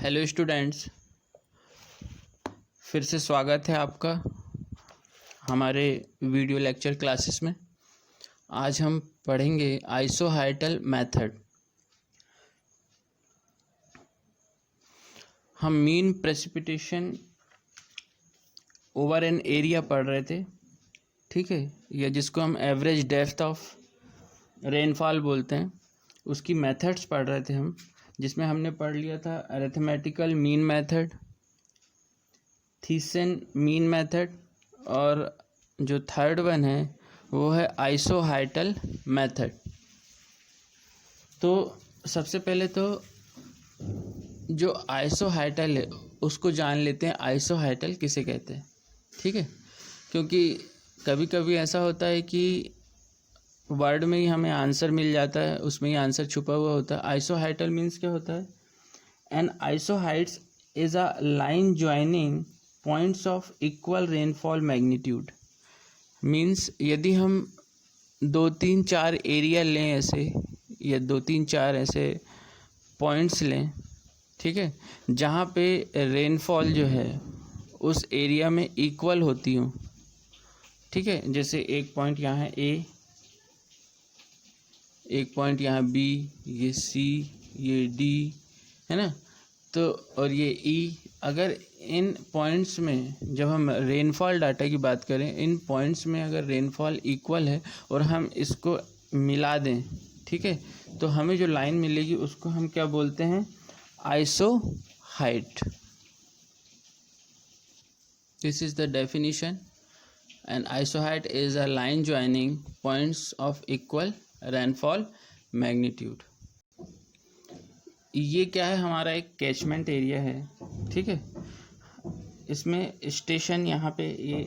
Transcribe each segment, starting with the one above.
Hello students, फिर से स्वागत है आपका हमारे वीडियो लेक्चर क्लासेस में। आज हम पढ़ेंगे आइसोहाइटल मेथड। हम mean precipitation over an area पढ़ रहे थे, ठीक है, या जिसको हम एवरेज डेप्थ ऑफ रेनफॉल बोलते हैं, उसकी मेथड्स पढ़ रहे थे हम, जिसमें हमने पढ़ लिया था arithmetical mean method, Thiessen mean method, और जो थर्ड वन है वो है आइसोहाइटल मेथड। तो सबसे पहले तो जो आइसोहाइटल है उसको जान लेते हैं, आइसोहाइटल किसे कहते हैं, ठीक है। क्योंकि कभी कभी ऐसा होता है कि वर्ड में ही हमें आंसर मिल जाता है, उसमें ही आंसर छुपा हुआ होता है। आइसोहाइटल मीन्स क्या होता है? An isohyets is a line joining points of equal rainfall magnitude. Means यदि हम 2-3-4 एरिया लें ऐसे, या 2-3-4 ऐसे पॉइंट्स लें, ठीक है, जहाँ पे रेनफॉल जो है उस एरिया में इक्वल होती हो, ठीक है। जैसे एक पॉइंट यहाँ है ए, एक पॉइंट यहाँ बी, ये सी, ये डी, है ना, तो और ये ई। अगर इन पॉइंट्स में जब हम रेनफॉल डाटा की बात करें, इन पॉइंट्स में अगर रेनफॉल इक्वल है और हम इसको मिला दें, ठीक है, तो हमें जो लाइन मिलेगी उसको हम क्या बोलते हैं? Isohyet. This is the definition. An isohyet is a line joining points of equal rainfall magnitude. ये क्या है? हमारा एक कैचमेंट एरिया है, ठीक है। इसमें स्टेशन, यहाँ पे ये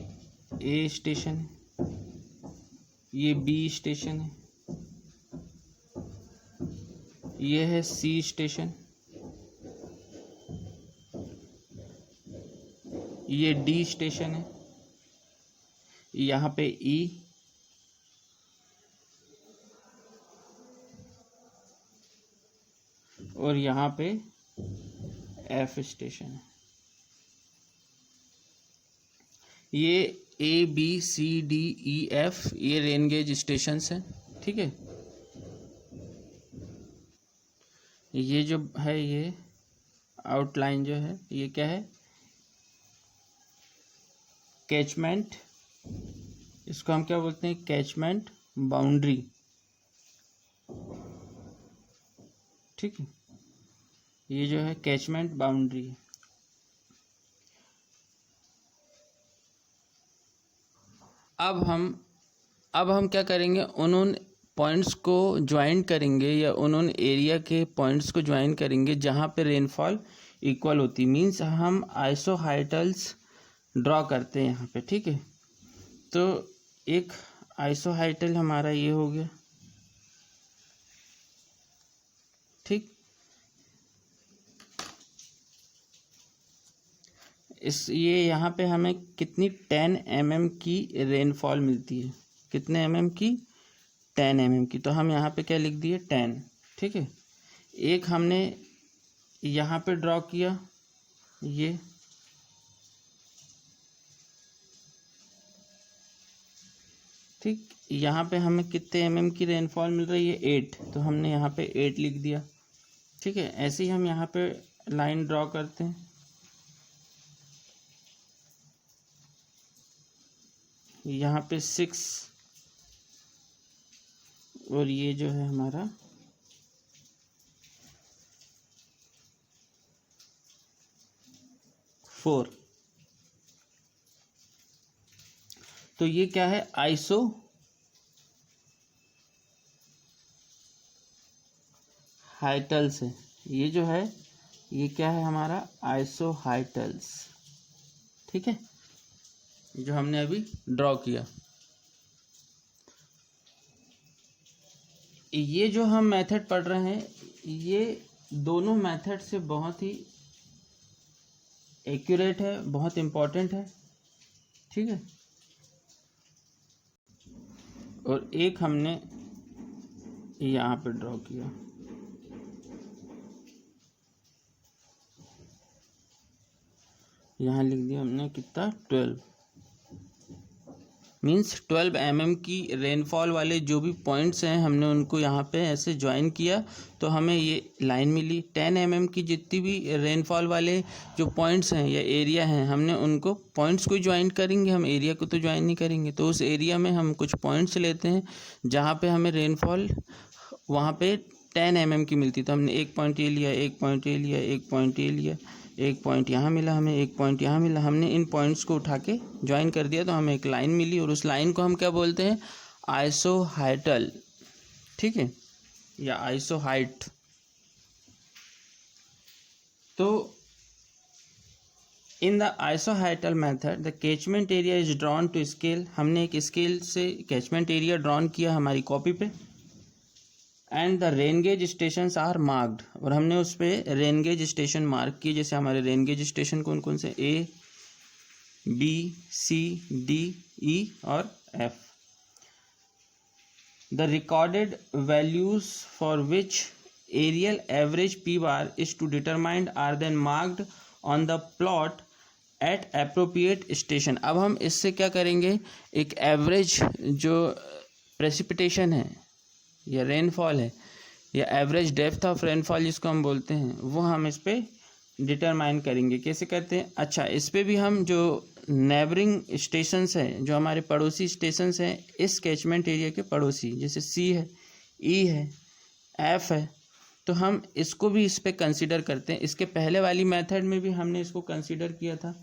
ए स्टेशन है, ये बी स्टेशन है, ये है सी स्टेशन, ये डी स्टेशन है, यहाँ पे ई, और यहाँ पे एफ स्टेशन है। ये A B C D E F ये रेन गेज स्टेशंस हैं, ठीक है। ये जो है, ये आउटलाइन जो है, ये क्या है? कैचमेंट। इसको हम क्या बोलते हैं? कैचमेंट बाउंड्री, ठीक है। ये जो है कैचमेंट बाउंड्री है। अब हम क्या करेंगे? उन पॉइंट्स को ज्वाइन करेंगे, या उन एरिया के पॉइंट्स को ज्वाइन करेंगे जहाँ पे रेनफॉल इक्वल होती। मीन्स हम आइसोहाइटल्स ड्रॉ करते हैं यहाँ पे, ठीक है। तो एक आइसोहाइटल हमारा ये हो गया, ठीक। ये यहाँ पे हमें कितनी 10 mm की रेनफॉल मिलती है। कितने mm की? 10 mm की। तो हम यहाँ पे क्या लिख दिए? 10, ठीक है। एक हमने यहाँ पे ड्रॉ किया, ये, ठीक। यहाँ पे हमें कितने mm की रेनफॉल मिल रही है? 8, तो हमने यहाँ पे 8 लिख दिया, ठीक है। ऐसे ही हम यहाँ पे लाइन ड्रॉ करते हैं, यहाँ पे 6, और ये जो है हमारा 4। तो ये क्या है? आइसो हाइटल्स है। ये जो है, ये क्या है हमारा? आइसोहाइटल्स, ठीक है, जो हमने अभी ड्रॉ किया। ये जो हम मेथड पढ़ रहे हैं, ये दोनों मेथड से बहुत ही एक्यूरेट है, बहुत इम्पोर्टेंट है, ठीक है। और एक हमने यहाँ पे ड्रॉ किया, यहाँ लिख दिया हमने कितना 12 मीन्स 12 mm की रेनफॉल वाले जो भी पॉइंट्स हैं हमने उनको यहाँ पे ऐसे ज्वाइन किया तो हमें ये लाइन मिली। 10 mm की जितनी भी रेनफॉल वाले जो पॉइंट्स हैं या एरिया हैं हमने उनको पॉइंट्स को ज्वाइन करेंगे, हम एरिया को तो ज्वाइन नहीं करेंगे। तो उस एरिया में हम कुछ पॉइंट्स लेते हैं जहाँ पे हमें रेनफॉल वहाँ पे 10 mm की मिलती। तो हमने एक पॉइंट ये लिया, एक पॉइंट ये लिया, एक पॉइंट ये लिया, एक पॉइंट यहाँ मिला हमें, एक पॉइंट यहाँ मिला। हमने इन पॉइंट्स को उठा के ज्वाइन कर दिया तो हमें एक लाइन मिली और उस लाइन को हम क्या बोलते हैं? आइसोहाइटल, ठीक है, या आइसोहाइट। तो in the isohyetal method the catchment area is drawn to scale. हमने एक स्केल से कैचमेंट एरिया ड्रॉन किया हमारी कॉपी पे। And the rain gauge stations are marked, और हमने उस पर रेन गेज स्टेशन मार्क किए। जैसे हमारे रेन गेज स्टेशन कौन कौन से? A, B, C, D, E और F। The recorded values for which areal average P bar is to determined are then marked on the plot at appropriate station. अब हम इससे क्या करेंगे? एक एवरेज जो प्रेसिपिटेशन है या रेनफॉल है या एवरेज डेप्थ ऑफ रेनफॉल जिसको हम बोलते हैं वो हम इस पर डिटरमाइन करेंगे। कैसे करते हैं? अच्छा, इस पर भी हम जो नेबरिंग स्टेशंस हैं, जो हमारे पड़ोसी स्टेशंस हैं इस कैचमेंट एरिया के पड़ोसी, जैसे C है, E है, F है, तो हम इसको भी इस पर कंसिडर करते हैं। इसके पहले वाली मेथड में भी हमने इसको कंसिडर किया था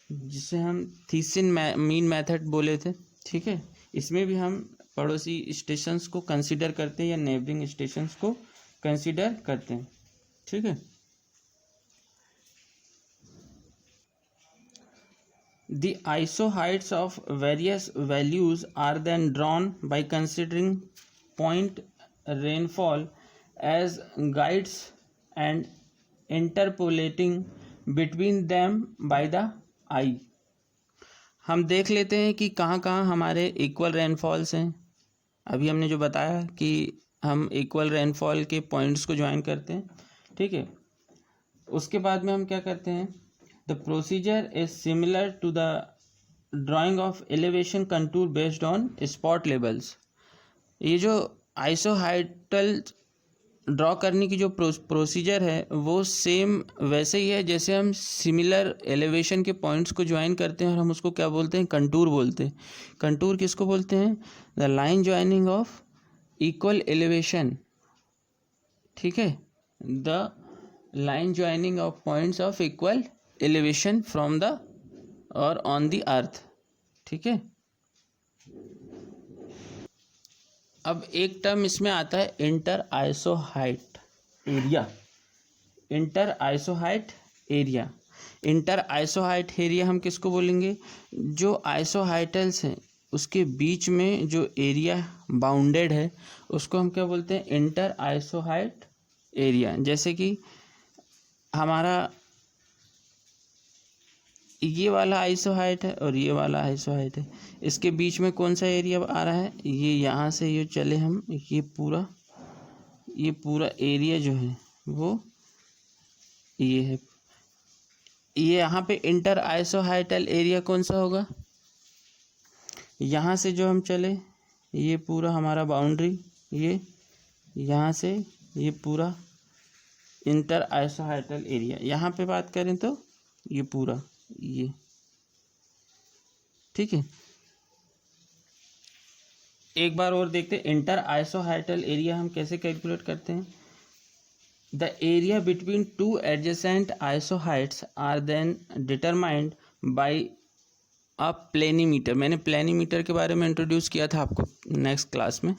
जिसे हम थीसिन मीन मेथड बोले थे, ठीक है। इसमें भी हम पड़ोसी स्टेशंस को कंसीडर करते हैं या नेबरिंग स्टेशंस को कंसीडर करते हैं, ठीक है। The isohyets of various values are then drawn by considering point rainfall as guides and interpolating between them by the eye. हम देख लेते हैं कि कहाँ कहाँ हमारे इक्वल रेनफॉल्स हैं। अभी हमने जो बताया कि हम इक्वल रेनफॉल के पॉइंट्स को ज्वाइन करते हैं, ठीक है। उसके बाद में हम क्या करते हैं? The procedure is similar to the drawing of elevation contour based on spot levels. ये जो आइसोहाइटल ड्रॉ करने की जो प्रोसीजर है वो सेम वैसे ही है जैसे हम सिमिलर एलिवेशन के पॉइंट्स को ज्वाइन करते हैं, और हम उसको क्या बोलते हैं? कंटूर बोलते हैं। कंटूर किसको बोलते हैं? The line joining of equal elevation, ठीक है, the line joining of points of equal elevation from the or on the earth, ठीक है। अब एक टर्म इसमें आता है inter isohyet area. Inter isohyet area, inter isohyet area हम किसको बोलेंगे? जो आइसोहाइटल्स हैं उसके बीच में जो एरिया बाउंडेड है उसको हम क्या बोलते हैं? Inter isohyet area. जैसे कि हमारा ये वाला आइसोहाइट है और ये वाला आइसोहाइट है, इसके बीच में कौन सा एरिया आ रहा है? ये यहाँ से ये चले हम ये पूरा एरिया जो है वो ये है। ये यहाँ पे इंटर आइसोहाइटल एरिया कौन सा होगा? यहाँ से जो हम चले ये पूरा हमारा बाउंड्री, ये यहाँ से ये पूरा इंटर आइसोहाइटल एरिया। यहाँ पे बात करें तो ये पूरा ये, ठीक है। एक बार और देखते हैं इंटर आइसोहाइटल एरिया हम कैसे कैलकुलेट करते हैं। The area between two adjacent isohyets are then determined by a planimeter. मैंने प्लेनीमीटर के बारे में इंट्रोड्यूस किया था आपको नेक्स्ट क्लास में,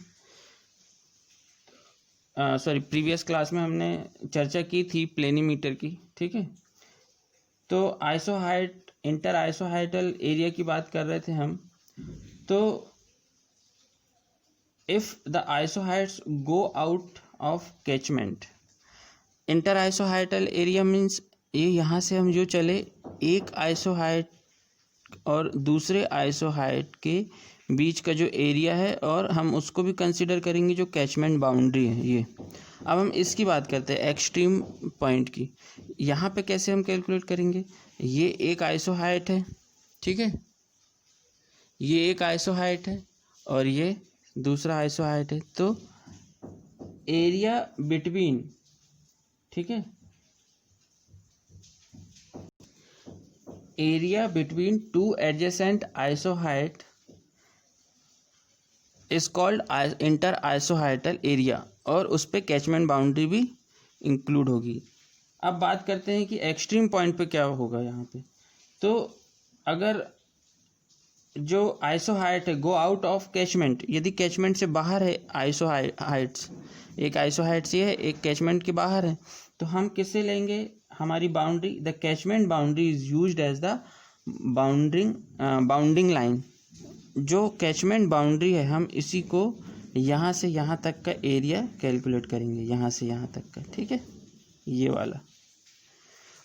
प्रीवियस क्लास में हमने चर्चा की थी प्लेनीमीटर की, ठीक है। तो आइसोहाइट इंटर आइसोहाइटल एरिया की बात कर रहे थे हम। तो if the isohyets go out of catchment, inter isohyetal area means ये यहाँ से हम जो चले एक आइसोहाइट और दूसरे आइसोहाइट के बीच का जो एरिया है, और हम उसको भी कंसिडर करेंगे जो कैचमेंट बाउंड्री है ये। अब हम इसकी बात करते हैं एक्सट्रीम पॉइंट की। यहाँ पे कैसे हम कैलकुलेट करेंगे, ये एक आइसो हाइट है, ठीक है, ये एक आइसो हाइट है और ये दूसरा आइसो हाइट है, तो एरिया बिटवीन, ठीक है, area between two adjacent isohyet is called inter isohyetal area, और उस पर कैचमेंट बाउंड्री भी इंक्लूड होगी। अब बात करते हैं कि एक्सट्रीम पॉइंट पे क्या होगा यहाँ पे। तो अगर जो आइसो हाइट है गो आउट ऑफ कैचमेंट, यदि कैचमेंट से बाहर है आइसो हाइट्स, एक आइसो हाइट्स ये है, एक कैचमेंट के बाहर है, तो हम किससे लेंगे हमारी boundary, the catchment boundary is used as the bounding line. जो कैचमेंट बाउंड्री है हम इसी को यहाँ से यहाँ तक का एरिया कैलकुलेट करेंगे, यहाँ से यहाँ तक का, ठीक है, ये वाला।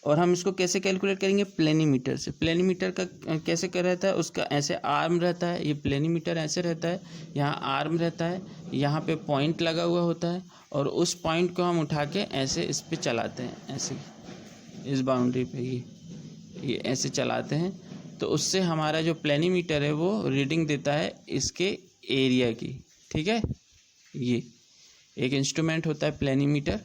और हम इसको कैसे कैलकुलेट करेंगे, प्लेनीमीटर से। प्लेनीमीटर का कैसे कर रहता है, उसका ऐसे आर्म रहता है, ये प्लेनीमीटर ऐसे रहता है, यहाँ आर्म रहता है, यहाँ पे पॉइंट लगा हुआ होता है, और उस पॉइंट को हम उठा के ऐसे इस पे चलाते हैं, ऐसे इस बाउंड्री पे ये ऐसे चलाते हैं, तो उससे हमारा जो प्लेनीमीटर है वो रीडिंग देता है इसके एरिया की, ठीक है। ये एक इंस्ट्रूमेंट होता है प्लेनीमीटर।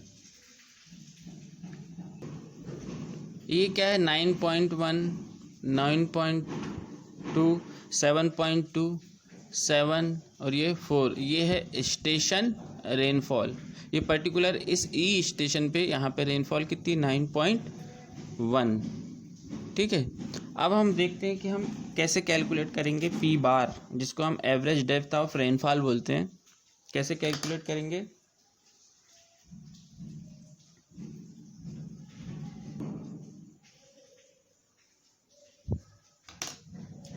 ये क्या है, 9.1, 9.2, 7.2, 7 और ये 4, ये है स्टेशन रेनफॉल। ये पर्टिकुलर इस ई स्टेशन पे यहाँ पे रेनफॉल कितनी, 9.1, ठीक है। अब हम देखते हैं कि हम कैसे कैलकुलेट करेंगे पी बार, जिसको हम एवरेज डेप्थ ऑफ रेनफॉल बोलते हैं। कैसे कैलकुलेट करेंगे,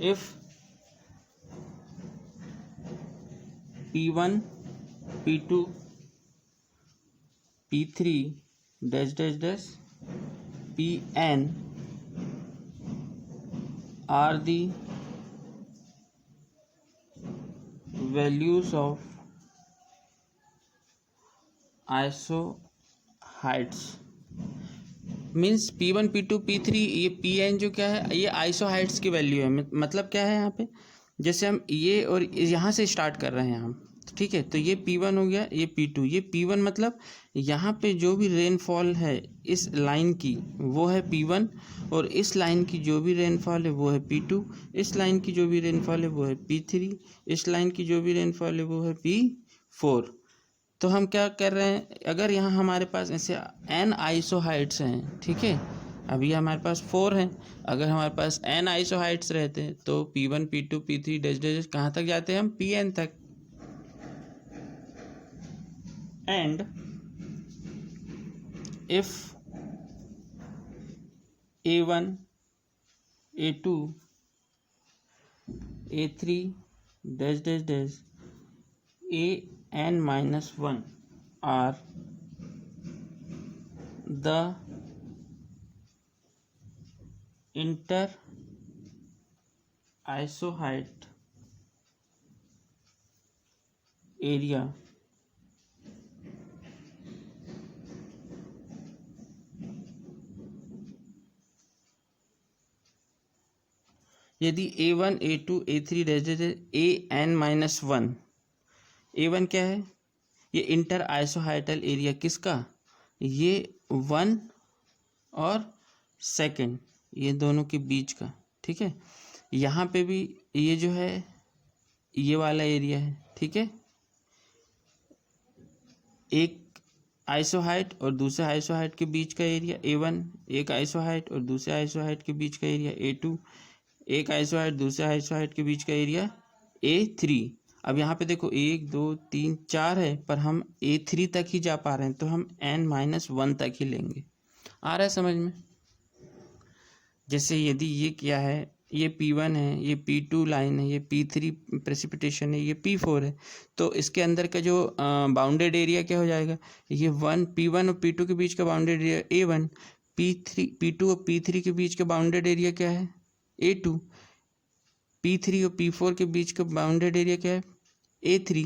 if P1, P2, P3 dash dash dash Pn are the values of iso heights, means P1, P2, P3, ये Pn जो क्या है, ये आइसो हाइट्स की वैल्यू है। मतलब क्या है यहाँ पे, जैसे हम ये और यहाँ से स्टार्ट कर रहे हैं हम, ठीक है, तो ये P1 हो गया, ये P2, ये P1 मतलब यहाँ पे जो भी रेनफॉल है इस लाइन की वो है P1, और इस लाइन की जो भी रेनफॉल है वो है P2, इस लाइन की जो भी रेनफॉल है वो है P3, इस लाइन की जो भी रेनफॉल है वो है P4। तो हम क्या कर रहे हैं, अगर यहाँ हमारे पास ऐसे n आइसो हाइट्स हैं, ठीक है, अभी हमारे पास 4 हैं, अगर हमारे पास n आइसो हाइट्स रहते हैं तो P1, P2, P3 dash dash कहाँ तक जाते हैं हम, Pn तक। And if A1, A2, A3 dash dash dash An-1 are the inter isoheight area यदि A1, A2, A3 dash dash An-1, A1 क्या है, ये इंटर आइसोहाइटल एरिया किसका, ये 1 और 2, ये दोनों के बीच का, ठीक है। यहाँ पे भी ये जो है ये वाला एरिया है, ठीक है, एक आइसोहाइट और दूसरे आइसोहाइट के बीच का एरिया A1, एक आइसोहाइट और दूसरे आइसोहाइट के बीच का एरिया A2, एक आइसोहाइट दूसरे आइसोहाइट के बीच का एरिया A3। अब यहाँ पे देखो 1, 2, 3, 4 है, पर हम A3 तक ही जा पा रहे हैं, तो हम N-1 तक ही लेंगे। आ रहा है समझ में। जैसे यदि ये क्या है, ये P1 है, ये P2 लाइन है, ये P3 प्रेसिपिटेशन है, ये P4 है, तो इसके अंदर का जो बाउंडेड एरिया क्या हो जाएगा, ये P1 और P2 के बीच का बाउंडेड एरिया A1, P2 और P3 के बीच का बाउंडेड एरिया क्या है A2, P3 और P4 के बीच का बाउंडेड एरिया क्या है A3।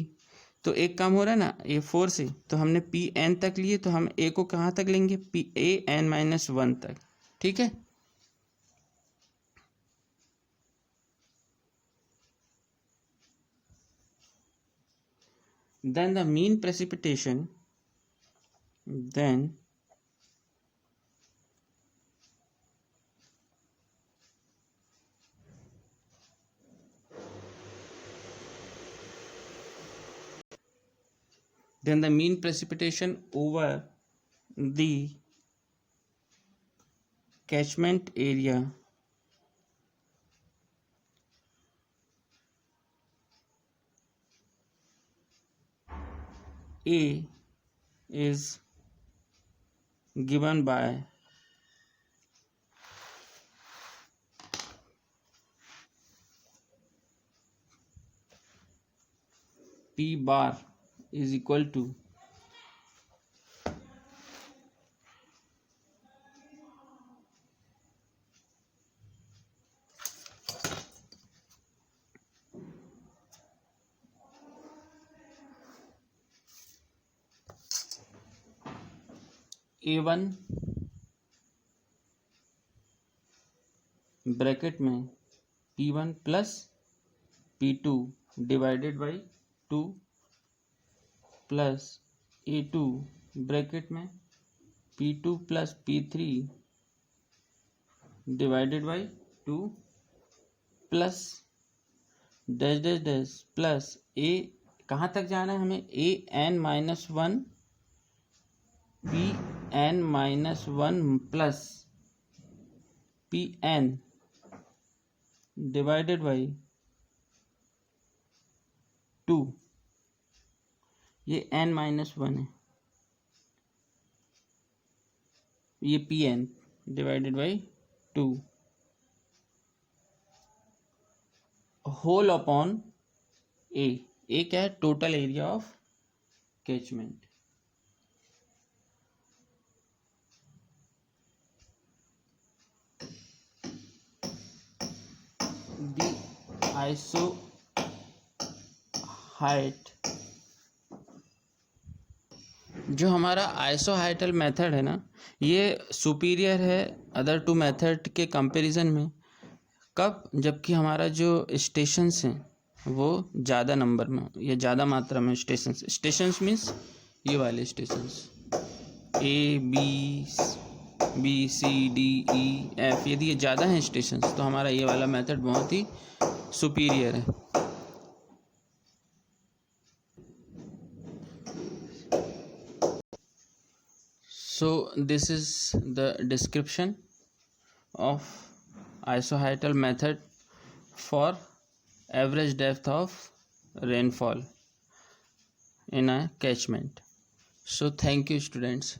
तो एक काम हो रहा है ना, ये 4 से, तो हमने पी एन तक लिए, तो हम ए को कहाँ तक लेंगे, पी ए एन माइनस 1 तक। ठीक है, then the mean precipitation, then the mean precipitation over the catchment area A is given by P bar is equal to A1 bracket में P1 plus P2 divided by 2 plus A2 bracket में P2 plus P3 divided by 2 plus dash dash dash plus A, कहाँ तक जाना है हमें, A N minus 1 P N minus 1 plus P N divided by 2, ये N minus 1 है, ये P N divided by 2 whole upon A क्या है, total area of catchment. The iso height, जो हमारा आइसोहाइटल मेथड है ना, ये सुपीरियर है अदर टू मेथड के कंपैरिजन में। कब, जबकि हमारा जो स्टेशंस हैं वो ज़्यादा नंबर में या ज़्यादा मात्रा में स्टेशंस मीन्स ये वाले stations A B C D E F, यदि ये ज़्यादा हैं स्टेशंस तो हमारा ये वाला मेथड बहुत ही सुपीरियर है। So this is the description of isohydral method for average depth of rainfall in a catchment. So thank you students.